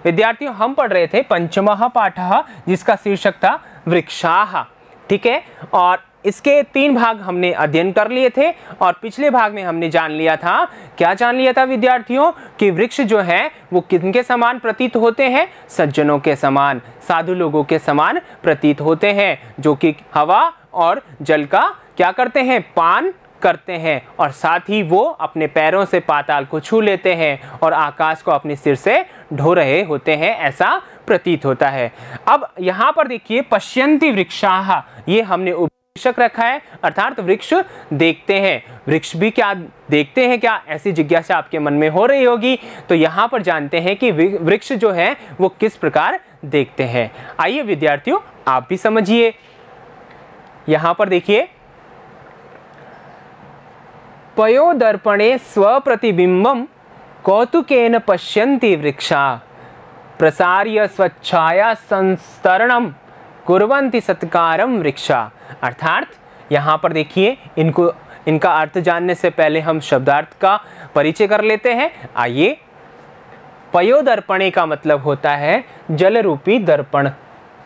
विद्यार्थियों हम पढ़ रहे थे पंचमः पाठः, जिसका शीर्षक था वृक्षाः। ठीक है, और इसके 3 भाग हमने अध्ययन कर लिए थे और पिछले भाग में हमने जान लिया था, क्या जान लिया था विद्यार्थियों, कि वृक्ष जो है वो किनके समान प्रतीत होते हैं, सज्जनों के समान, साधु लोगों के समान प्रतीत होते हैं, जो कि हवा और जल का क्या करते हैं, पान करते हैं, और साथ ही वो अपने पैरों से पाताल को छू लेते हैं और आकाश को अपने सिर से ढो रहे होते हैं, ऐसा प्रतीत होता है। अब यहाँ पर देखिए पश्यन्ति वृक्षाः, ये हमने उपशीर्षक रखा है, अर्थात वृक्ष देखते हैं। वृक्ष भी क्या देखते हैं क्या, ऐसी जिज्ञासा आपके मन में हो रही होगी। तो यहाँ पर जानते हैं कि वृक्ष जो है वो किस प्रकार देखते हैं। आइए विद्यार्थियों आप भी समझिए। यहाँ पर देखिए, पयोदर्पणे स्वप्रतिबिंबं कौतुकेन पश्यन्ति वृक्षा प्रसार्य स्वच्छाया संस्तरणं कुर्वन्ति सत्कारं वृक्षा। अर्थात यहाँ पर देखिए, इनका अर्थ जानने से पहले हम शब्दार्थ का परिचय कर लेते हैं। आइए, पयोदर्पणे का मतलब होता है जल रूपी दर्पण,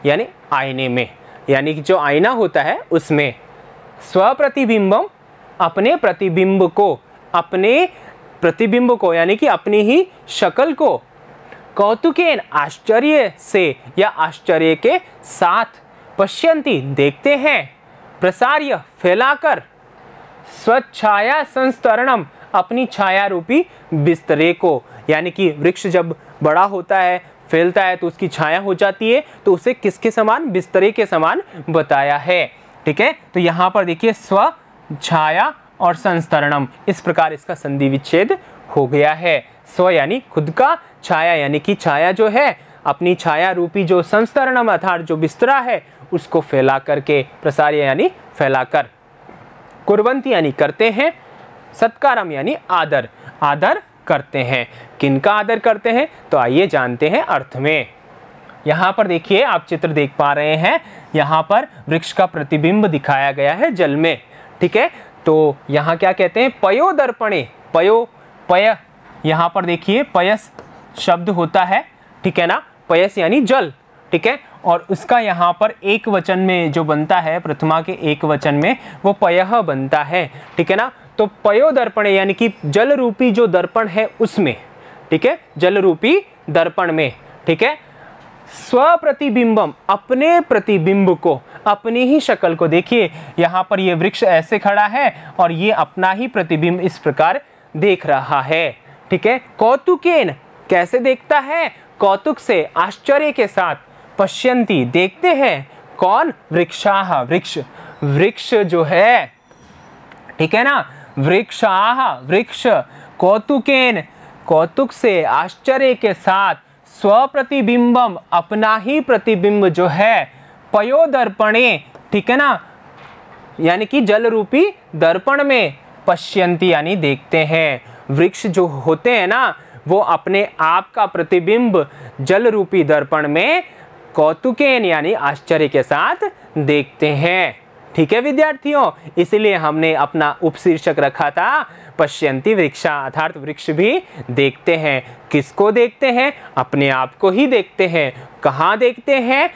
यानी आईने में, यानी कि जो आईना होता है उसमें। स्वप्रतिबिंबम, अपने प्रतिबिंब को यानी कि अपनी ही शक्ल को, कौतुकेन आश्चर्य से या आश्चर्य के साथ, पश्यन्ति देखते हैं, प्रसार्य फैलाकर, स्वच्छाया संस्तरणम अपनी छाया रूपी बिस्तरे को, यानी कि वृक्ष जब बड़ा होता है, फैलता है तो उसकी छाया हो जाती है, तो उसे किसके समान, बिस्तरे के समान बताया है। ठीक है, तो यहाँ पर देखिए स्व छाया और संस्तरणम, इस प्रकार इसका संधि विच्छेद हो गया है। स्व यानी खुद का, छाया यानी कि छाया जो है अपनी छाया रूपी जो संस्तरणम अर्थात जो बिस्तरा है उसको फैला करके, प्रसार्य यानी फैलाकर, कुर्वन्ति यानी करते हैं, सत्कारम यानी आदर, आदर करते हैं। किनका आदर करते हैं, तो आइए जानते हैं अर्थ में। यहाँ पर देखिए आप चित्र देख पा रहे हैं, यहाँ पर वृक्ष का प्रतिबिंब दिखाया गया है जल में। ठीक है, तो यहाँ क्या कहते हैं, पयोदर्पणे, पय, यहाँ पर देखिए पयस शब्द होता है, ठीक है ना, पयस यानी जल। ठीक है, और उसका यहाँ पर एक वचन में जो बनता है, प्रथमा के एक वचन में वो पयः बनता है। ठीक है ना, तो पयोदर्पणे यानी कि जल रूपी जो दर्पण है उसमें, ठीक है, जल रूपी दर्पण में। ठीक है, स्वप्रतिबिंबम अपने प्रतिबिंब को, अपनी ही शक्ल को, देखिए यहाँ पर ये वृक्ष ऐसे खड़ा है और ये अपना ही प्रतिबिंब इस प्रकार देख रहा है। ठीक है, कौतुकेन कैसे देखता है, कौतुक से, आश्चर्य के साथ, पश्यन्ति देखते हैं, कौन, वृक्षाः वृक्ष, वृक्ष जो है, ठीक है ना, वृक्षाः वृक्ष, कौतुकेन कौतुक से, आश्चर्य के साथ, स्वप्रतिबिंबम अपना ही प्रतिबिंब जो है, पयोदर्पणे, ठीक है ना, यानी कि जल रूपी दर्पण में, पश्यन्ति यानी देखते हैं। वृक्ष जो होते हैं ना वो अपने आप का प्रतिबिंब जल रूपी दर्पण में कौतुकेन यानी आश्चर्य के साथ देखते हैं। ठीक है विद्यार्थियों, इसलिए हमने अपना उपशीर्षक रखा था पश्यन्ति वृक्षा, अर्थात वृक्ष भी देखते हैं। किसको देखते हैं, अपने आप को ही देखते हैं। कहाँ देखते हैं,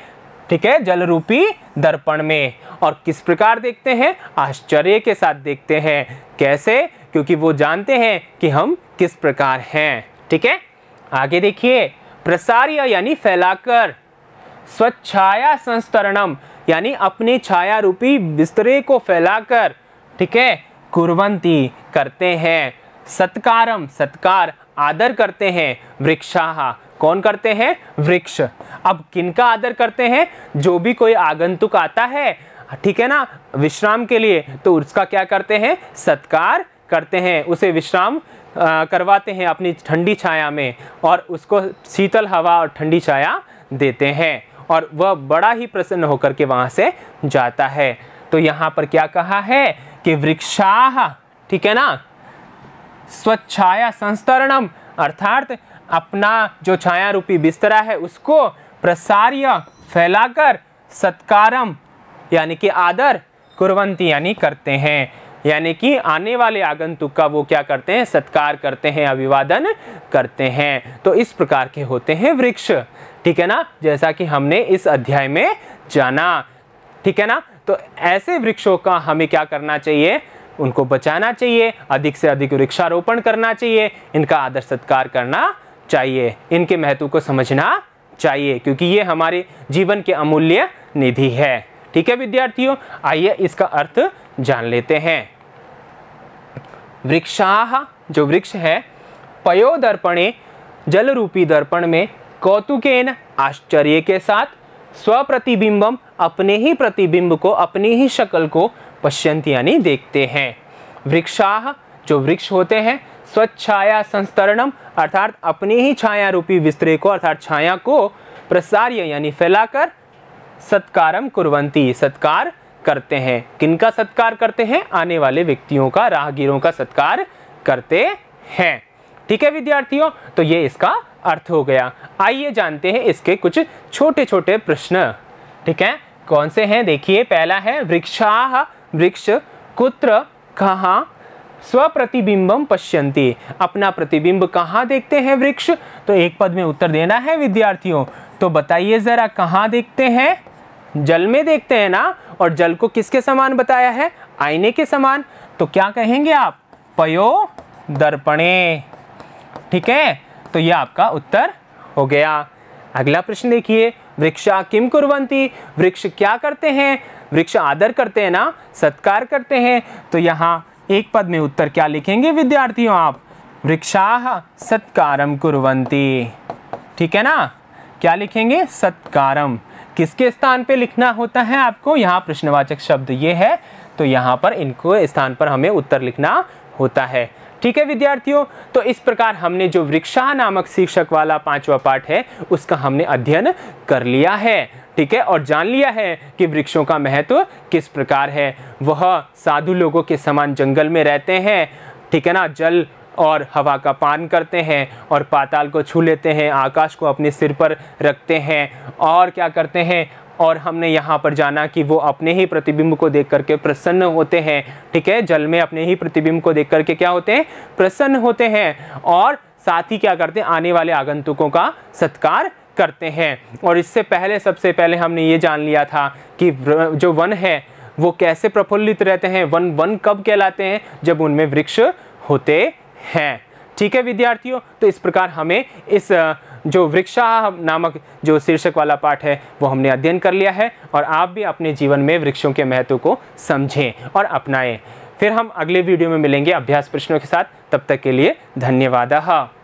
ठीक है, जल रूपी दर्पण में। और किस प्रकार देखते हैं, आश्चर्य के साथ देखते हैं। कैसे, क्योंकि वो जानते हैं कि हम किस प्रकार हैं। ठीक है, आगे देखिए, प्रसार्य यानी फैलाकर, स्वच्छाया संस्तरणम यानी अपनी छाया रूपी बिस्तरे को फैलाकर, ठीक है, कुर्वन्ति करते हैं, सत्कारम सत्कार, आदर करते हैं, वृक्षाः कौन करते हैं, वृक्ष। अब किनका आदर करते हैं, जो भी कोई आगंतुक आता है, ठीक है ना, विश्राम के लिए, तो उसका क्या करते हैं, सत्कार करते हैं, उसे विश्राम करवाते हैं अपनी ठंडी छाया में, और उसको शीतल हवा और ठंडी छाया देते हैं, और वह बड़ा ही प्रसन्न होकर के वहाँ से जाता है। तो यहाँ पर क्या कहा है कि वृक्षाः, ठीक है ना, स्वच्छाया संस्तरणम अर्थात अपना जो छाया रूपी बिस्तरा है उसको प्रसार्य फैलाकर, सत्कारम यानी कि आदर, कुर्वन्ति यानी करते हैं। यानी कि आने वाले आगंतुक का वो क्या करते हैं, सत्कार करते हैं, अभिवादन करते हैं। तो इस प्रकार के होते हैं वृक्ष, ठीक है ना, जैसा कि हमने इस अध्याय में जाना, ठीक है ना। तो ऐसे वृक्षों का हमें क्या करना चाहिए, उनको बचाना चाहिए, अधिक से अधिक वृक्षारोपण करना चाहिए, इनका आदर सत्कार करना चाहिए, इनके महत्व को समझना चाहिए, क्योंकि ये हमारे जीवन के अमूल्य निधि है। ठीक है विद्यार्थियों, आइए इसका अर्थ जान लेते हैं। वृक्षाः, जो वृक्ष है, पयो दर्पणे, जल रूपी दर्पण में कौतुकेन, आश्चर्य के साथ, स्वप्रतिबिंबम, अपने ही प्रतिबिंब को, अपनी ही शक्ल को, पश्यन्ति यानी देखते हैं। वृक्षाः, जो वृक्ष होते हैं, स्वच्छाया संस्तरणम, अर्थात अपनी ही छाया रूपी विस्तृय को, अर्थात छाया को, प्रसार्य यानी फैलाकर, सत्कारम कुर्वन्ति, सत्कार करते हैं। किनका सत्कार करते हैं, आने वाले व्यक्तियों का, राहगीरों का सत्कार करते हैं। ठीक है विद्यार्थियों, तो ये इसका अर्थ हो गया। आइए जानते हैं इसके कुछ छोटे छोटे प्रश्न। ठीक है, कौन से हैं, देखिए पहला है वृक्षाः, वृक्ष कुत्र, कहाँ, स्वप्रतिबिंबम पश्यन्ति, अपना प्रतिबिंब कहाँ देखते हैं वृक्ष। तो एक पद में उत्तर देना है विद्यार्थियों। तो बताइए जरा, कहाँ देखते हैं, जल में देखते हैं ना, और जल को किसके समान बताया है, आईने के समान। तो क्या कहेंगे आप, पयो दर्पणे। ठीक है, तो यह आपका उत्तर हो गया। अगला प्रश्न देखिए, वृक्षा किम कुर्वन्ति, वृक्ष क्या करते हैं, वृक्ष आदर करते हैं ना, सत्कार करते हैं। तो यहाँ एक पद में उत्तर क्या लिखेंगे विद्यार्थियों आप, वृक्षाः सत्कारम कुर्वन्ति। ठीक है ना, क्या लिखेंगे, सत्कारम। किसके स्थान पे लिखना होता है आपको, यहाँ प्रश्नवाचक शब्द ये है, तो यहाँ पर इनको स्थान पर हमें उत्तर लिखना होता है। ठीक है विद्यार्थियों, तो इस प्रकार हमने जो वृक्षा नामक शीर्षक वाला 5वां पाठ है उसका हमने अध्ययन कर लिया है। ठीक है, और जान लिया है कि वृक्षों का महत्व किस प्रकार है। वह साधु लोगों के समान जंगल में रहते हैं, ठीक है ना, जल और हवा का पान करते हैं, और पाताल को छू लेते हैं, आकाश को अपने सिर पर रखते हैं, और क्या करते हैं, और हमने यहाँ पर जाना कि वो अपने ही प्रतिबिंब को देख करके प्रसन्न होते हैं। ठीक है, जल में अपने ही प्रतिबिंब को देख करके क्या होते हैं, प्रसन्न होते हैं, और साथ ही क्या करते हैं, आने वाले आगंतुकों का सत्कार करते हैं। और इससे पहले, सबसे पहले हमने ये जान लिया था कि जो वन है वो कैसे प्रफुल्लित रहते हैं, वन कब कहलाते हैं, जब उनमें वृक्ष होते हैं। ठीक है विद्यार्थियों, तो इस प्रकार हमें इस जो वृक्षा नामक जो शीर्षक वाला पाठ है वो हमने अध्ययन कर लिया है, और आप भी अपने जीवन में वृक्षों के महत्व को समझें और अपनाएं। फिर हम अगले वीडियो में मिलेंगे अभ्यास प्रश्नों के साथ, तब तक के लिए धन्यवाद।